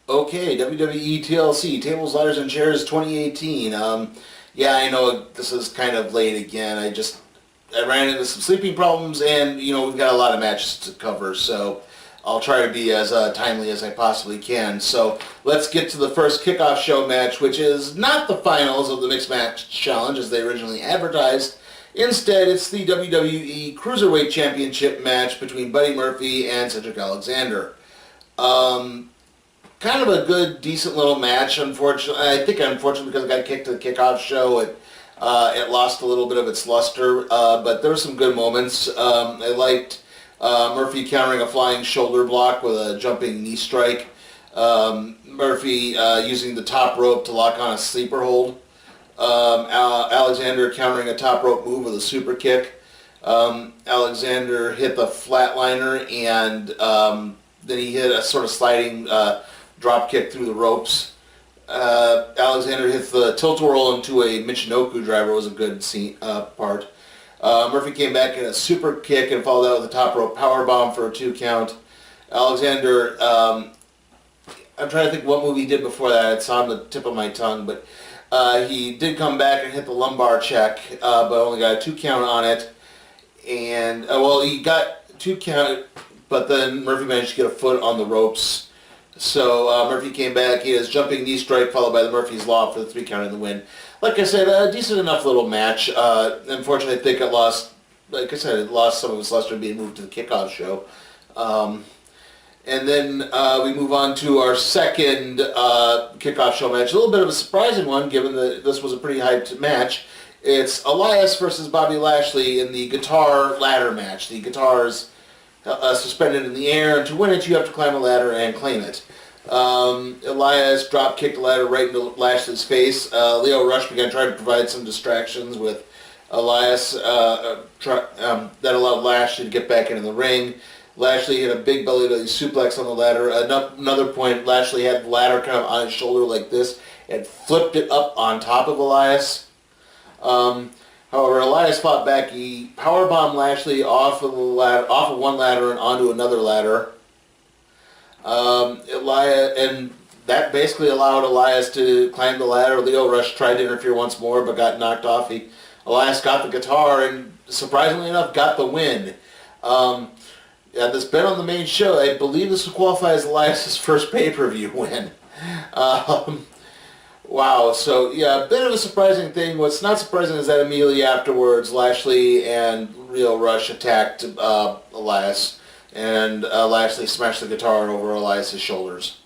Okay, WWE TLC, Tables, Ladders, and Chairs 2018. Yeah, I know this is kind of late again. I ran into some sleeping problems, and we've got a lot of matches to cover, so I'll try to be as timely as I possibly can. So let's get to the first kickoff show match, which is not the finals of the Mixed Match Challenge as they originally advertised. Instead, it's the WWE Cruiserweight Championship match between Buddy Murphy and Cedric Alexander. Kind of a good, decent little match. Unfortunately because it got kicked to the kickoff show, it lost a little bit of its luster. But there were some good moments. I liked Murphy countering a flying shoulder block with a jumping knee strike. Murphy using the top rope to lock on a sleeper hold. Alexander countering a top rope move with a super kick. Alexander hit the flatliner, and then he hit a sort of sliding drop kick through the ropes. Alexander hit the tilt-a-whirl into a Michinoku driver. Was a good part. Murphy came back in a super kick and followed that with a top rope powerbomb for a 2 count. Alexander, I'm trying to think what move he did before that. It's on the tip of my tongue, but he did come back and hit the lumbar check, but only got a 2 count on it. And, he got 2 count, but then Murphy managed to get a foot on the ropes. So Murphy came back. He has jumping knee strike followed by the Murphy's Law for the 3 count in the win. Like I said, a decent enough little match. Unfortunately, I think it lost, like I said, it lost some of its luster being moved to the kickoff show. And then we move on to our second kickoff show match. A little bit of a surprising one, given that this was a pretty hyped match. It's Elias versus Bobby Lashley in the guitar ladder match. The guitar's suspended in the air, and to win it, you have to climb a ladder and claim it. Elias drop kicked the ladder right into Lashley's face. Lio Rush began trying to provide some distractions with Elias that allowed Lashley to get back into the ring. Lashley hit a big belly-to-belly suplex on the ladder. Another point, Lashley had the ladder kind of on his shoulder like this and flipped it up on top of Elias. However, Elias fought back. He powerbombed Lashley off of one ladder and onto another ladder. And that basically allowed Elias to climb the ladder. Lio Rush tried to interfere once more, but got knocked off. Elias got the guitar and, surprisingly enough, got the win. This been on the main show. I believe this will qualify as Elias' first pay-per-view win. Wow, so yeah, a bit of a surprising thing. What's not surprising is that immediately afterwards, Lashley and Lio Rush attacked Elias, and Lashley smashed the guitar over Elias' shoulders.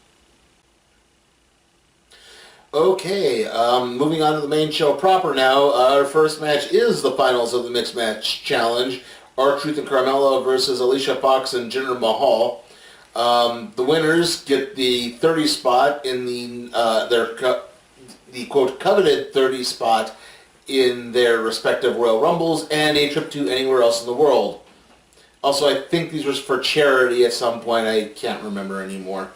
Okay, moving on to the main show proper now. Our first match is the finals of the Mixed Match Challenge. R-Truth and Carmella versus Alicia Fox and Jinder Mahal. The winners get the 30 spot in the quote coveted 30 spot in their respective Royal Rumbles and a trip to anywhere else in the world. Also, I think these were for charity at some point. I can't remember anymore.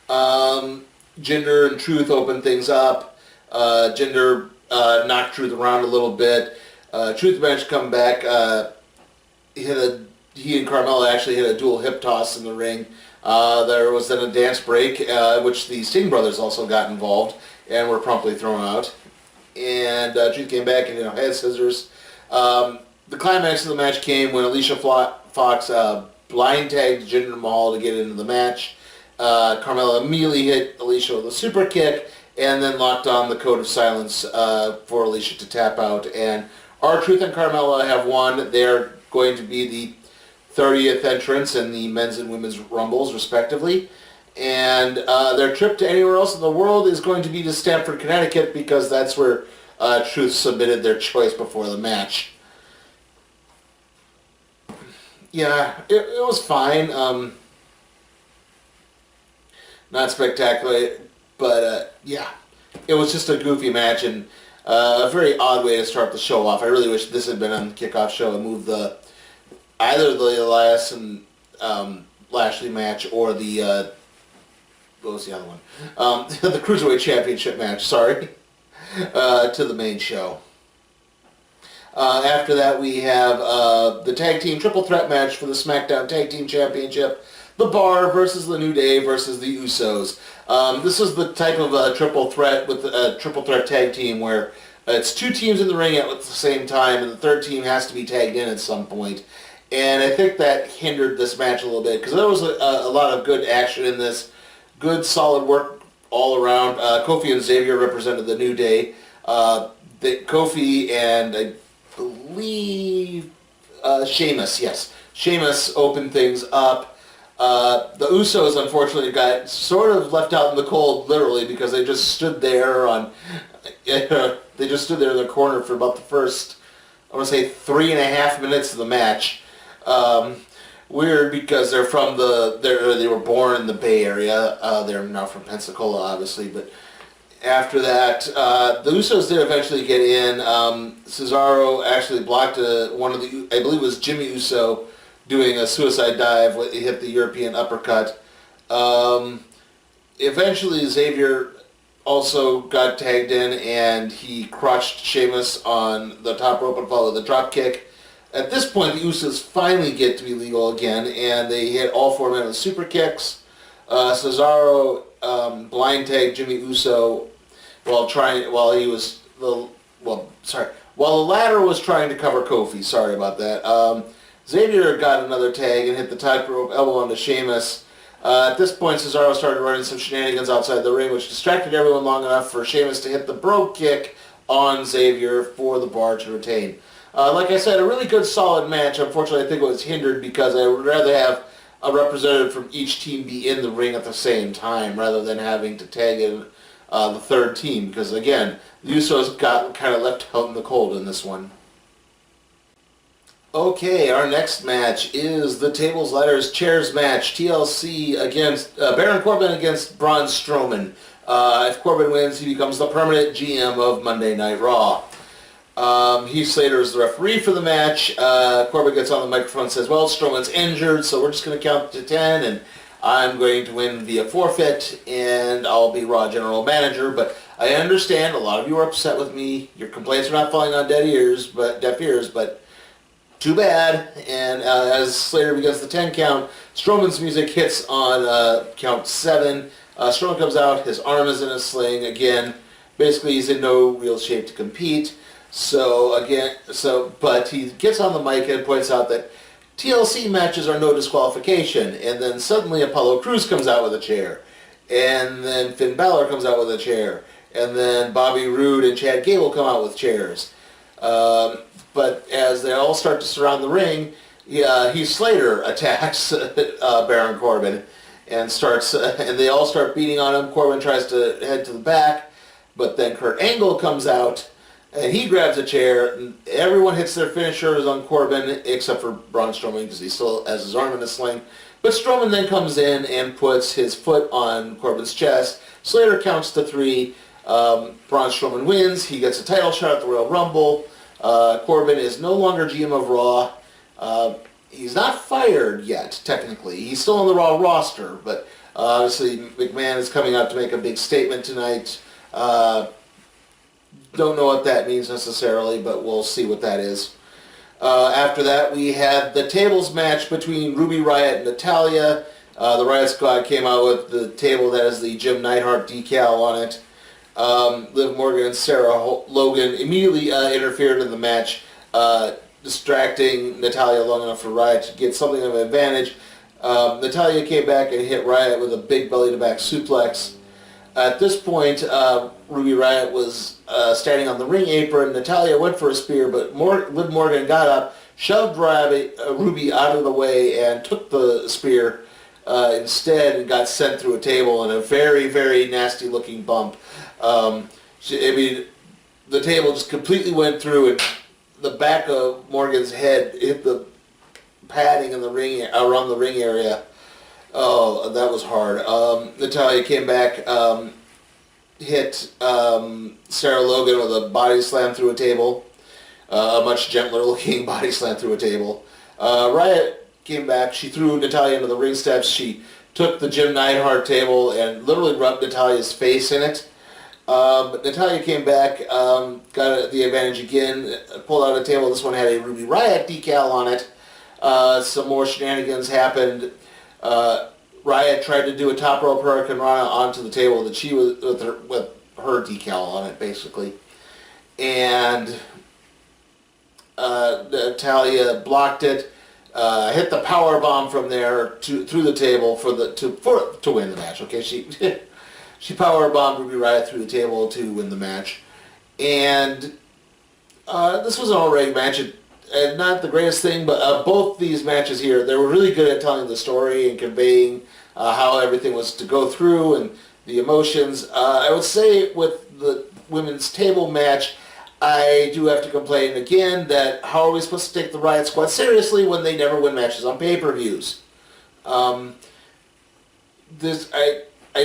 Jinder and Truth opened things up. Jinder knocked Truth around a little bit. Truth managed to come back. He and Carmella actually hit a dual hip toss in the ring. There was then a dance break, which the Sting brothers also got involved and were promptly thrown out. And Truth came back and head scissors. The climax of the match came when Alicia Fox blind tagged Jinder Mahal to get into the match. Carmella immediately hit Alicia with a super kick and then locked on the code of silence for Alicia to tap out. And R-Truth and Carmella have won. They're going to be the 30th entrants in the men's and women's rumbles, respectively. And their trip to anywhere else in the world is going to be to Stamford, Connecticut, because that's where Truth submitted their choice before the match. Yeah, it was fine. Not spectacular, but yeah, it was just a goofy match and a very odd way to start the show off. I really wish this had been on the kickoff show and moved either the Elias and Lashley match or the what was the other one? The Cruiserweight Championship match. Sorry, to the main show. After that, we have the tag team triple threat match for the SmackDown Tag Team Championship. The Bar versus the New Day versus the Usos. This is the type of triple threat with a triple threat tag team where it's two teams in the ring at the same time, and the third team has to be tagged in at some point. And I think that hindered this match a little bit because there was a lot of good action in this. Good, solid work all around. Kofi and Xavier represented the New Day. Kofi and I believe Sheamus, yes. Sheamus opened things up. The Usos, unfortunately, got sort of left out in the cold, literally, because they just stood there they just stood there in the corner for about the first, I want to say, 3.5 minutes of the match. Weird because they're from they were born in the Bay Area. They're now from Pensacola, obviously, but after that, the Usos did eventually get in. Cesaro actually blocked one of the, I believe it was Jimmy Uso, doing a suicide dive. He hit the European uppercut. Eventually, Xavier also got tagged in, and he crushed Sheamus on the top rope and followed the drop kick. At this point, the Usos finally get to be legal again, and they hit all 4 men with super kicks. Cesaro blind tagged Jimmy Uso while the latter was trying to cover Kofi. Sorry about that. Xavier got another tag and hit the top rope elbow onto Sheamus. At this point, Cesaro started running some shenanigans outside the ring, which distracted everyone long enough for Sheamus to hit the Brogue Kick on Xavier for the Bar to retain. Like I said, a really good, solid match. Unfortunately, I think it was hindered because I would rather have a representative from each team be in the ring at the same time rather than having to tag in the third team. Because, again, the Usos got kind of left out in the cold in this one. Okay, our next match is the Tables, Ladders, Chairs match. TLC against Baron Corbin against Braun Strowman. If Corbin wins, he becomes the permanent GM of Monday Night Raw. Heath Slater is the referee for the match. Corbin gets on the microphone and says, well, Strowman's injured, so we're just going to count to 10, and I'm going to win via forfeit, and I'll be Raw General Manager. But I understand a lot of you are upset with me. Your complaints are not falling on deaf ears, but too bad. And as Slater begins the 10 count, Strowman's music hits on count 7. Strowman comes out, his arm is in a sling again. Basically, he's in no real shape to compete. But he gets on the mic and points out that TLC matches are no disqualification. And then suddenly Apollo Crews comes out with a chair. And then Finn Balor comes out with a chair. And then Bobby Roode and Chad Gable come out with chairs. But as they all start to surround the ring, Heath Slater attacks Baron Corbin and and they all start beating on him. Corbin tries to head to the back, but then Kurt Angle comes out and he grabs a chair, and everyone hits their finishers on Corbin except for Braun Strowman because he still has his arm in a sling. But Strowman then comes in and puts his foot on Corbin's chest. Slater counts to 3. Braun Strowman wins. He gets a title shot at the Royal Rumble. Corbin is no longer GM of Raw. He's not fired yet, technically. He's still on the Raw roster, but obviously McMahon is coming out to make a big statement tonight. Don't know what that means necessarily, but we'll see what that is. After that, we had the tables match between Ruby Riott and Natalya. The Riott Squad came out with the table that has the Jim Neidhart decal on it. Liv Morgan and Sarah Logan immediately interfered in the match, distracting Natalya long enough for Riott to get something of an advantage. Natalya came back and hit Riott with a big belly-to-back suplex. At this point, Ruby Riott was standing on the ring apron. Natalya went for a spear, but Liv Morgan got up, shoved Ruby out of the way, and took the spear instead and got sent through a table in a very, very nasty-looking bump. the table just completely went through, and the back of Morgan's head hit the padding in the ring around the ring area. Oh, that was hard. Natalya came back, hit Sarah Logan with a body slam through a table, a much gentler looking body slam through a table. Riot came back. She threw Natalya into the ring steps. She took the Jim Neidhart table and literally rubbed Natalya's face in it. But Natalya came back, got the advantage again, pulled out a table. This one had a Ruby Riot decal on it. Some more shenanigans happened. Riot tried to do a top rope Hurricane Rana onto the table that she was with her decal on it, basically, and Natalya blocked it, hit the power bomb from there through the table to win the match. Okay, she power bombed Ruby Riot through the table to win the match, and this was an already match. Not the greatest thing, but both these matches here, they were really good at telling the story and conveying how everything was to go through and the emotions. I would say with the women's table match, I do have to complain again that how are we supposed to take the Riot Squad seriously when they never win matches on pay-per-views? I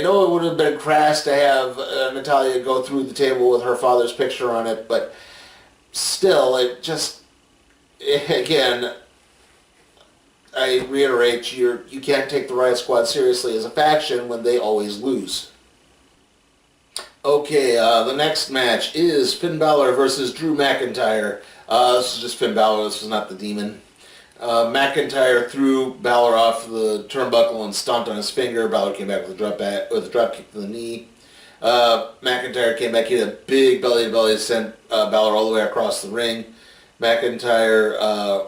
know it would have been crass to have Natalya go through the table with her father's picture on it, but still, it just... Again, I reiterate, you can't take the Riot Squad seriously as a faction when they always lose. Okay, the next match is Finn Balor versus Drew McIntyre. This is just Finn Balor, this is not the Demon. McIntyre threw Balor off the turnbuckle and stomped on his finger. Balor came back with a drop kick to the knee. McIntyre came back, hit a big belly-to-belly, sent Balor all the way across the ring. McIntyre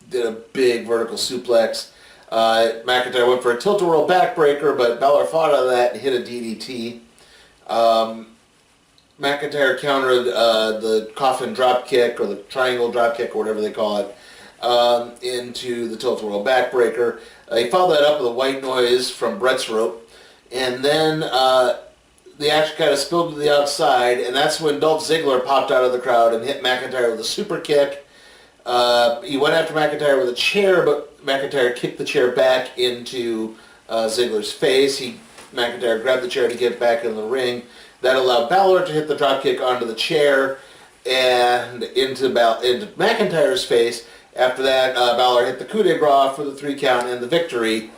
did a big vertical suplex. McIntyre went for a tilt-a-whirl backbreaker, but Balor fought out of that and hit a DDT. McIntyre countered the coffin drop kick, or the triangle drop kick, or whatever they call it, into the tilt-a-whirl backbreaker. He followed that up with a white noise from Brett's rope, and then the action kind of spilled to the outside, and that's when Dolph Ziggler popped out of the crowd and hit McIntyre with a super kick. He went after McIntyre with a chair, but McIntyre kicked the chair back into Ziggler's face. McIntyre grabbed the chair to get back in the ring. That allowed Balor to hit the dropkick onto the chair and into McIntyre's face. After that, Balor hit the coup de grace for the 3 count and the victory.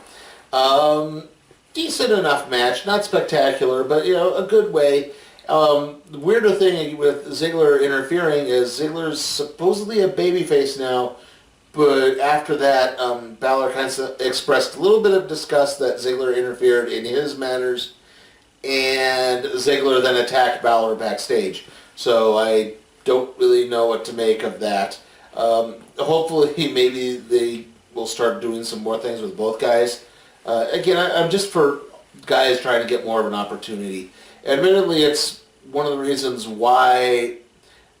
Decent enough match, not spectacular, but a good way. The weirder thing with Ziggler interfering is Ziggler's supposedly a babyface now, but after that, Balor kind of expressed a little bit of disgust that Ziggler interfered in his manners, and Ziggler then attacked Balor backstage. So I don't really know what to make of that. Hopefully, maybe they will start doing some more things with both guys. Again, I'm just for guys trying to get more of an opportunity. Admittedly, it's one of the reasons why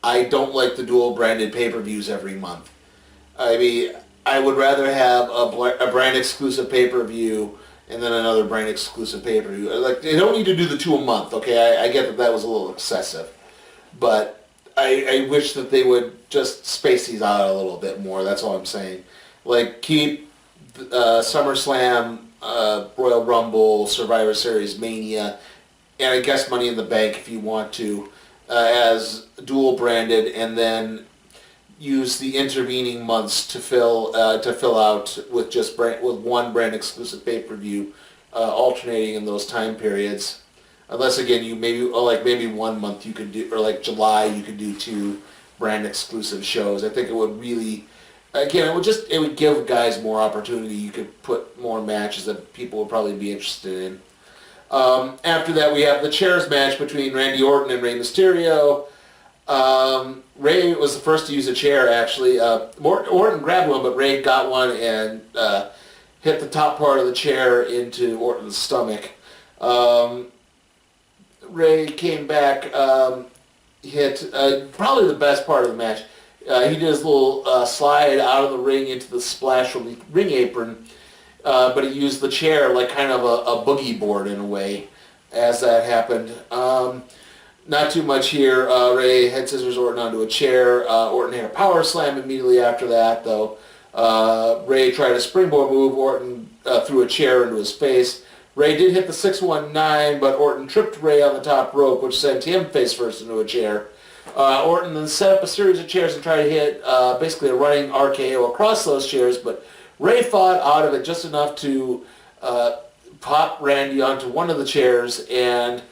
I don't like the dual-branded pay-per-views every month. I mean, I would rather have a brand-exclusive pay-per-view and then another brand-exclusive pay-per-view. Like, they don't need to do the 2 a month, okay? I get that was a little excessive. But I wish that they would just space these out a little bit more. That's all I'm saying. Like, keep SummerSlam, Royal Rumble, Survivor Series, Mania, and I guess Money in the Bank if you want to, as dual branded, and then use the intervening months to fill out with with one brand exclusive pay-per-view, alternating in those time periods. Unless again maybe 1 month you could do, or like July you could do 2 brand exclusive shows. I think it would really. Again, it would give guys more opportunity. You could put more matches that people would probably be interested in. After that, we have the chairs match between Randy Orton and Rey Mysterio. Rey was the first to use a chair, actually. Orton grabbed one, but Rey got one and hit the top part of the chair into Orton's stomach. Rey came back, hit probably the best part of the match. He did his little slide out of the ring into the splash from the ring apron, but he used the chair like kind of a boogie board in a way as that happened. Not too much here. Ray head scissors Orton onto a chair. Orton had a power slam immediately after that, though. Ray tried a springboard move. Orton threw a chair into his face. Ray did hit the 619, but Orton tripped Ray on the top rope, which sent him face first into a chair. Orton then set up a series of chairs and tried to hit basically a running RKO across those chairs, but Ray fought out of it just enough to pop Randy onto one of the chairs, and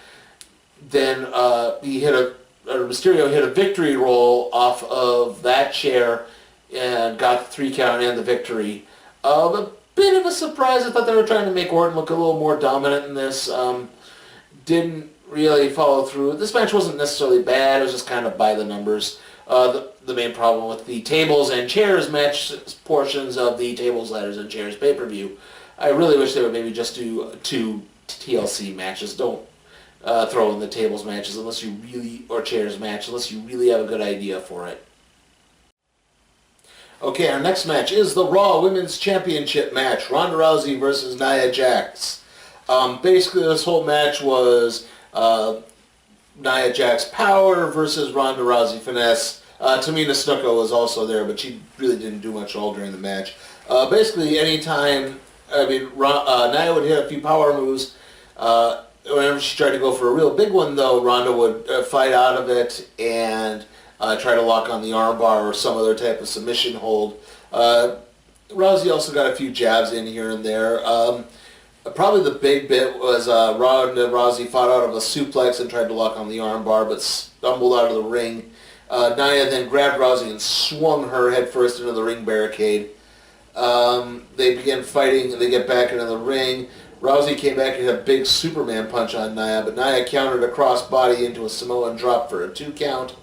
then Mysterio hit a victory roll off of that chair and got the 3 count and the victory. A bit of a surprise. I thought they were trying to make Orton look a little more dominant in this. Didn't really follow through. This match wasn't necessarily bad. It was just kind of by the numbers. The main problem with the tables and chairs match portions of the tables, ladders, and chairs pay-per-view. I really wish they would maybe just do 2 TLC matches. Don't throw in the tables matches unless you really, or chairs match, unless you really have a good idea for it. Okay, our next match is the Raw Women's Championship match. Ronda Rousey versus Nia Jax. Basically, this whole match was Nia Jax power versus Ronda Rousey finesse. Tamina Snuka was also there, but she really didn't do much at all during the match. Basically, anytime, Nia would hit a few power moves. Whenever she tried to go for a real big one, though, Ronda would fight out of it and try to lock on the armbar or some other type of submission hold. Rousey also got a few jabs in here and there. Probably the big bit was Ronda Rousey fought out of a suplex and tried to lock on the armbar, but stumbled out of the ring. Nia then grabbed Rousey and swung her headfirst into the ring barricade. They began fighting, and they get back into the ring. Rousey came back and hit a big Superman punch on Nia, but Nia countered a crossbody into a Samoan drop for a 2 count.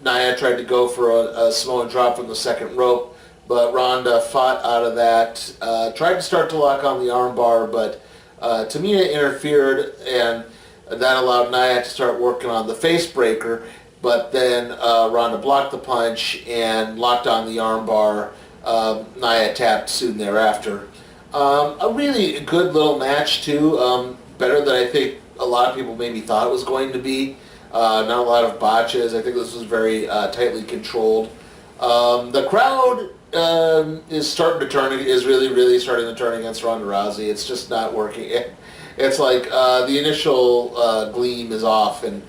Nia tried to go for a Samoan drop from the second rope, but Ronda fought out of that, tried to start to lock on the armbar, but Tamina interfered, and that allowed Nia to start working on the face breaker, but then Ronda blocked the punch and locked on the armbar. Nia tapped soon thereafter. A really good little match, too. Better than I think a lot of people maybe thought it was going to be. Not a lot of botches. I think this was very tightly controlled. The crowd is starting to turn. Is really starting to turn against Ronda Rousey. It's just not working. It's like the initial gleam is off, and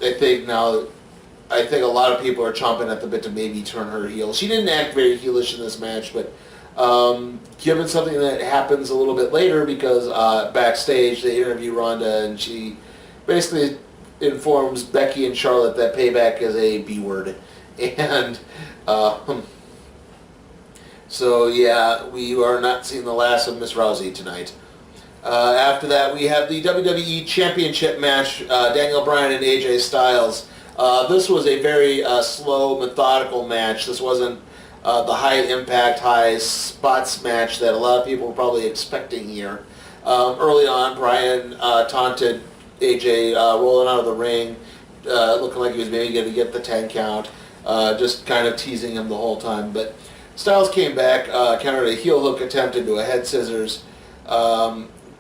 I think a lot of people are chomping at the bit to maybe turn her heel. She didn't act very heelish in this match, but given something that happens a little bit later, because backstage they interview Ronda, and she basically informs Becky and Charlotte that payback is a B word. And so yeah, we are not seeing the last of Miss Rousey tonight. After that, we have the WWE Championship match, Daniel Bryan and AJ Styles. This was a very slow, methodical match. This wasn't the high-impact, high-spots match that a lot of people were probably expecting here. Early on, Bryan taunted AJ rolling out of the ring, looking like he was maybe going to get the 10 count, just kind of teasing him the whole time. But Styles came back, countered a heel hook attempt into a head scissors.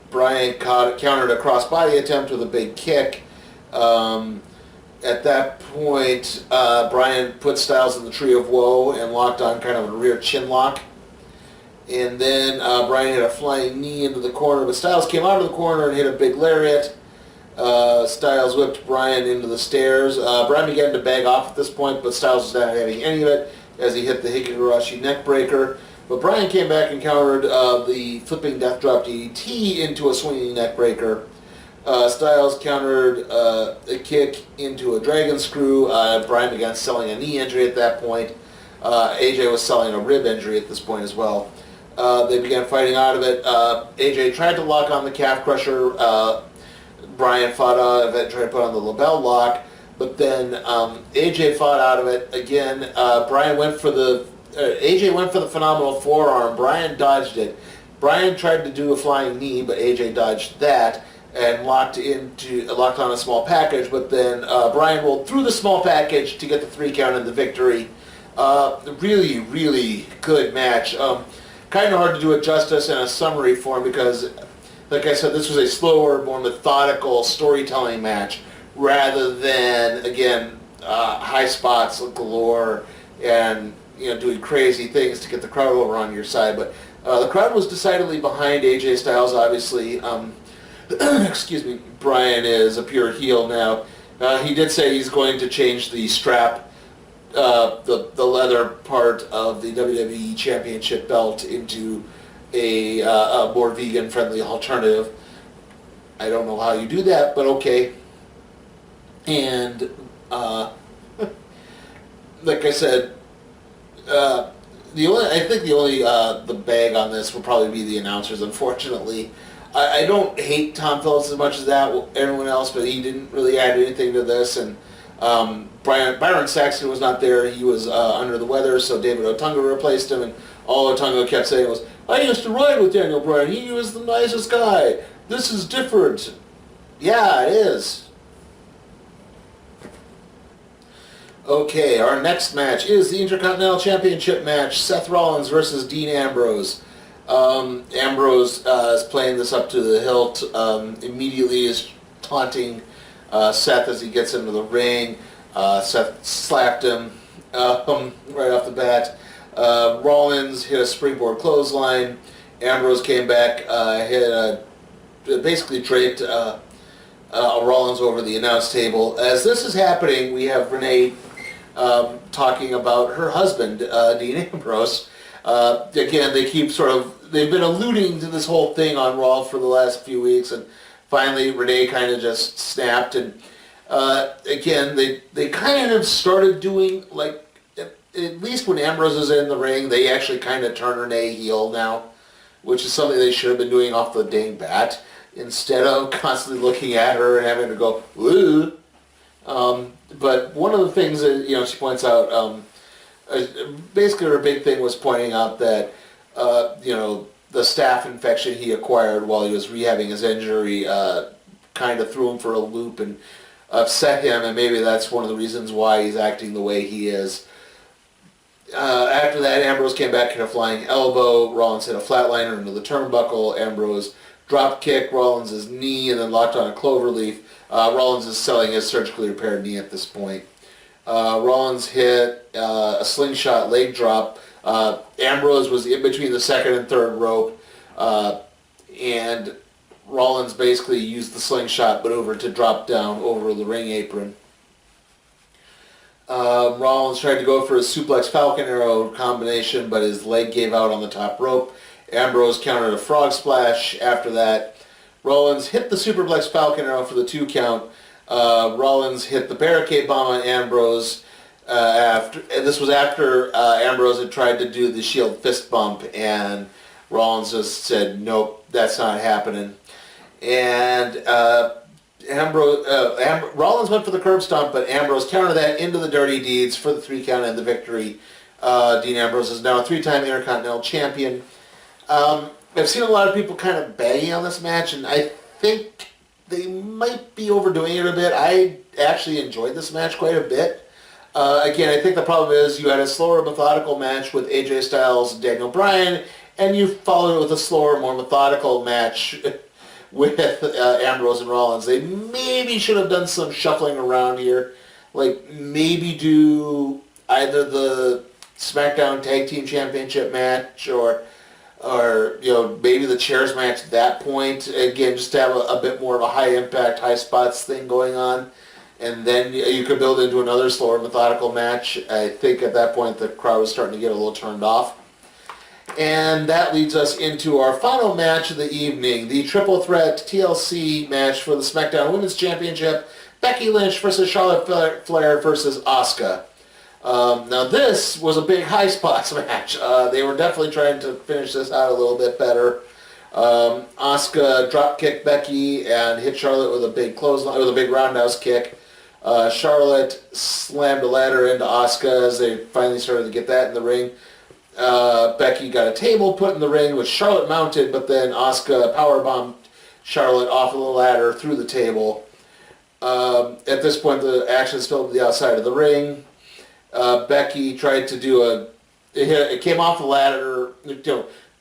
Bryan countered a crossbody attempt with a big kick. At that point, Bryan put Styles in the Tree of Woe and locked on kind of a rear chin lock. And then Bryan hit a flying knee into the corner, but Styles came out of the corner and hit a big lariat. Styles whipped Bryan into the stairs. Bryan began to bag off at this point, but Styles was not having any of it as he hit the Hikigarashi neckbreaker. But Bryan came back and countered the flipping death drop DDT into a swinging neckbreaker. Styles countered a kick into a dragon screw. Bryan began selling a knee injury at that point. AJ was selling a rib injury at this point as well. They began fighting out of it. AJ tried to lock on the calf crusher. Bryan fought out of it, tried to put on the label lock. But then AJ fought out of it again. AJ went for the phenomenal forearm. Bryan dodged it. Bryan tried to do a flying knee, but AJ dodged that and locked on a small package, but then Bryan rolled through the small package to get the 3 count and the victory. Really, really good match. Kind of hard to do it justice in a summary form because like I said, this was a slower, more methodical storytelling match rather than, again, high spots galore and doing crazy things to get the crowd over on your side. But the crowd was decidedly behind AJ Styles, obviously. Excuse me, Bryan is a pure heel now. He did say he's going to change the strap, the leather part of the WWE Championship belt into a more vegan-friendly alternative. I don't know how you do that, but okay. And like I said, the bag on this will probably be the announcers. Unfortunately, I don't hate Tom Phillips as much as everyone else, but he didn't really add anything to this. And Byron Saxton was not there; he was under the weather, so David Otunga replaced him. And all Otunga kept saying was, "I used to ride with Daniel Bryan. He was the nicest guy. This is different." Yeah, it is. Okay, our next match is the Intercontinental Championship match, Seth Rollins versus Dean Ambrose. Ambrose is playing this up to the hilt, immediately is taunting Seth as he gets into the ring. Seth slapped him right off the bat. Rollins hit a springboard clothesline. Ambrose came back, basically draped Rollins over the announce table. As this is happening, we have Renee talking about her husband, Dean Ambrose. Again, they've been alluding to this whole thing on Raw for the last few weeks, and finally Renee kind of just snapped. And again, they kind of started doing, like, at least when Ambrose is in the ring, they actually kind of turn Renee heel now, which is something they should have been doing off the dang bat, instead of constantly looking at her and having to go, ooh. But one of the things that, she points out, basically her big thing was pointing out that, the staph infection he acquired while he was rehabbing his injury kind of threw him for a loop and upset him, and maybe that's one of the reasons why he's acting the way he is. After that, Ambrose came back, hit a flying elbow. Rollins hit a flatliner into the turnbuckle. Ambrose drop kick Rollins' knee and then locked on a cloverleaf. Rollins is selling his surgically repaired knee at this point. Rollins hit a slingshot leg drop. Ambrose was in between the second and third rope, and Rollins basically used the slingshot maneuver to drop down over the ring apron. Rollins tried to go for a suplex Falcon Arrow combination, but his leg gave out on the top rope. Ambrose countered a frog splash after that. Rollins hit the superplex Falcon Arrow for the 2 count. Rollins hit the barricade bomb on Ambrose. This was after Ambrose had tried to do the Shield fist bump, and Rollins just said, "Nope, that's not happening." And Rollins went for the curb stomp, but Ambrose countered that into the Dirty Deeds for the 3 count and the victory. Dean Ambrose is now a 3-time Intercontinental Champion. I've seen a lot of people kind of bagging on this match, and I think they might be overdoing it a bit. I actually enjoyed this match quite a bit. Again, I think the problem is you had a slower, methodical match with AJ Styles and Daniel Bryan, and you followed it with a slower, more methodical match with Ambrose and Rollins. They maybe should have done some shuffling around here. Like, maybe do either the SmackDown Tag Team Championship match or maybe the chairs match at that point. Again, just to have a bit more of a high-impact, high-spots thing going on. And then you could build into another slower, methodical match. I think at that point the crowd was starting to get a little turned off. And that leads us into our final match of the evening, the Triple Threat TLC match for the SmackDown Women's Championship, Becky Lynch versus Charlotte Flair versus Asuka. Now this was a big high spots match. They were definitely trying to finish this out a little bit better. Asuka drop kicked Becky and hit Charlotte with a big clothesline, with a big roundhouse kick. Charlotte slammed a ladder into Asuka as they finally started to get that in the ring. Becky got a table put in the ring with Charlotte mounted, but then Asuka powerbombed Charlotte off of the ladder through the table. At this point, the action spilled to the outside of the ring. Becky tried to do it came off the ladder.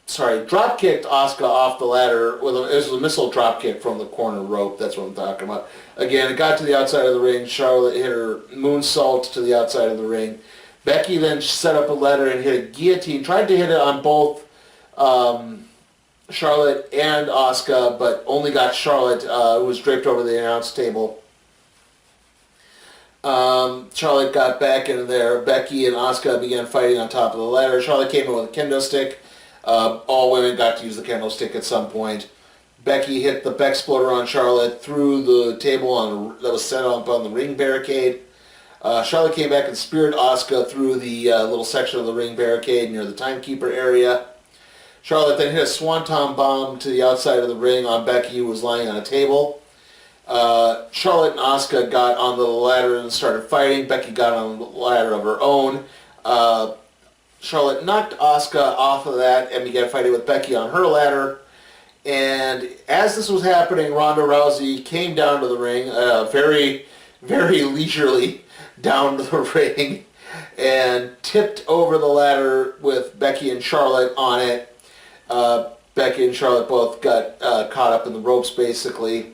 drop kicked Asuka off the ladder with it was a missile drop kick from the corner rope. That's what I'm talking about. Again, it got to the outside of the ring. Charlotte hit her moonsault to the outside of the ring. Becky then set up a ladder and hit a guillotine. Tried to hit it on both Charlotte and Asuka, but only got Charlotte, who was draped over the announce table. Charlotte got back in there. Becky and Asuka began fighting on top of the ladder. Charlotte came in with a kendo stick. All women got to use the kendo stick at some point. Becky hit the Bexploder on Charlotte through the table that was set up on the ring barricade. Charlotte came back and speared Asuka through the little section of the ring barricade near the timekeeper area. Charlotte then hit a swanton bomb to the outside of the ring on Becky, who was lying on a table. Charlotte and Asuka got on the ladder and started fighting. Becky got on the ladder of her own. Charlotte knocked Asuka off of that and began fighting with Becky on her ladder. And as this was happening, Ronda Rousey came down to the ring, very, very leisurely down to the ring, and tipped over the ladder with Becky and Charlotte on it. Becky and Charlotte both got caught up in the ropes, basically.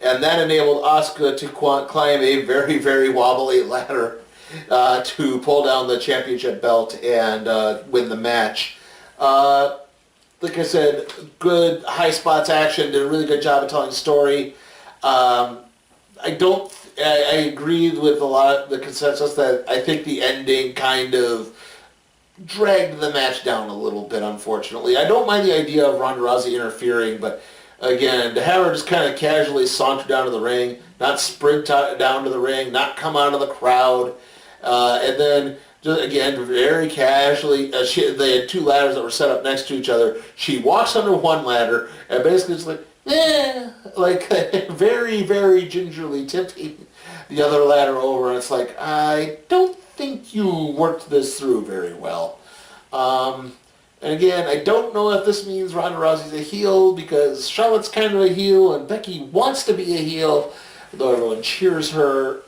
And that enabled Asuka to climb a very, very wobbly ladder to pull down the championship belt and win the match. Like I said, good high spots action, did a really good job of telling the story. I agree with a lot of the consensus that I think the ending kind of dragged the match down a little bit, unfortunately. I don't mind the idea of Ronda Rousey interfering, but again, to have her just kind of casually saunter down to the ring, not sprint down to the ring, not come out of the crowd, and then, just again, very casually, they had two ladders that were set up next to each other. She walks under one ladder and basically just like very, very gingerly tipping the other ladder over, and it's like, I don't think you worked this through very well. And again, I don't know if this means Ronda Rousey's a heel, because Charlotte's kind of a heel and Becky wants to be a heel, though everyone cheers her.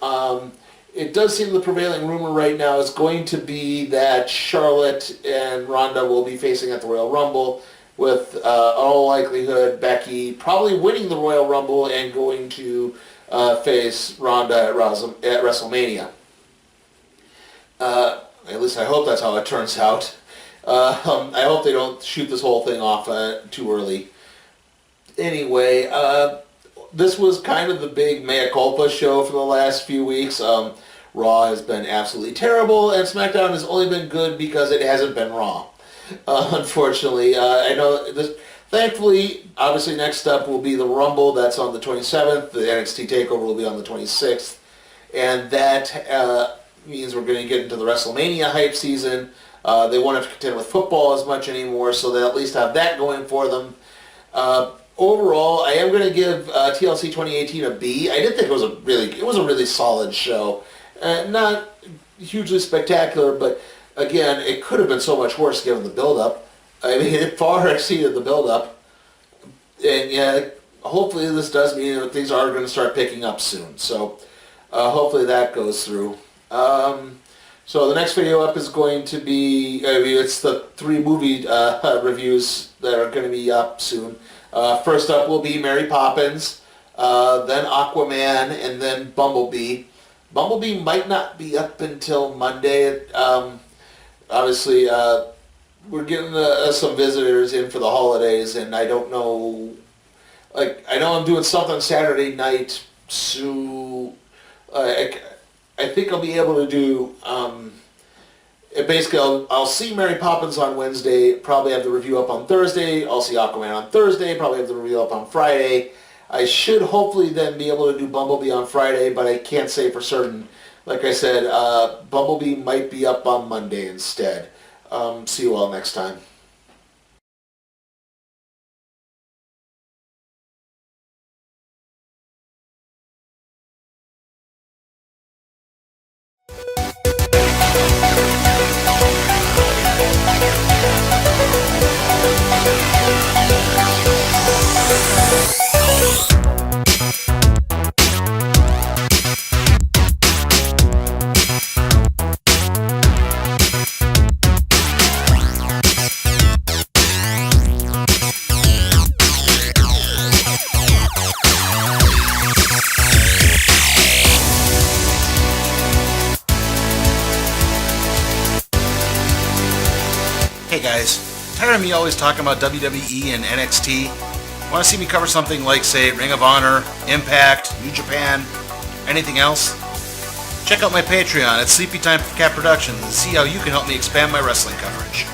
It does seem the prevailing rumor right now is going to be that Charlotte and Ronda will be facing at the Royal Rumble, with all likelihood Becky probably winning the Royal Rumble and going to face Ronda at WrestleMania. At least I hope that's how it turns out. I hope they don't shoot this whole thing off too early. Anyway, this was kind of the big mea culpa show for the last few weeks. Raw has been absolutely terrible, and SmackDown has only been good because it hasn't been Raw. Unfortunately, I know this. Thankfully, obviously next up will be the Rumble. That's on the 27th. The NXT TakeOver will be on the 26th. And that means we're going to get into the WrestleMania hype season. They won't have to contend with football as much anymore, so they at least have that going for them. Overall, I am going to give TLC 2018 a B. I did think it was a really solid show. Not hugely spectacular, but again, it could have been so much worse given the build-up. I mean, it far exceeded the build-up. And yeah, hopefully this does mean that things are going to start picking up soon. So hopefully that goes through. So the next video up is going to be, it's the 3 movie reviews that are going to be up soon. First up will be Mary Poppins, then Aquaman, and then Bumblebee. Bumblebee might not be up until Monday. Obviously, we're getting some visitors in for the holidays, and I don't know, I know I'm doing something Saturday night, so I think I'll be able to do, basically I'll see Mary Poppins on Wednesday, probably have the review up on Thursday, I'll see Aquaman on Thursday, probably have the review up on Friday. I should hopefully then be able to do Bumblebee on Friday, but I can't say for certain. Like I said, Bumblebee might be up on Monday instead. See you all next time. Hey guys, tired of me always talking about WWE and NXT? Want to see me cover something like, say, Ring of Honor, Impact, New Japan, anything else? Check out my Patreon at Sleepy Time Cat Productions and see how you can help me expand my wrestling coverage.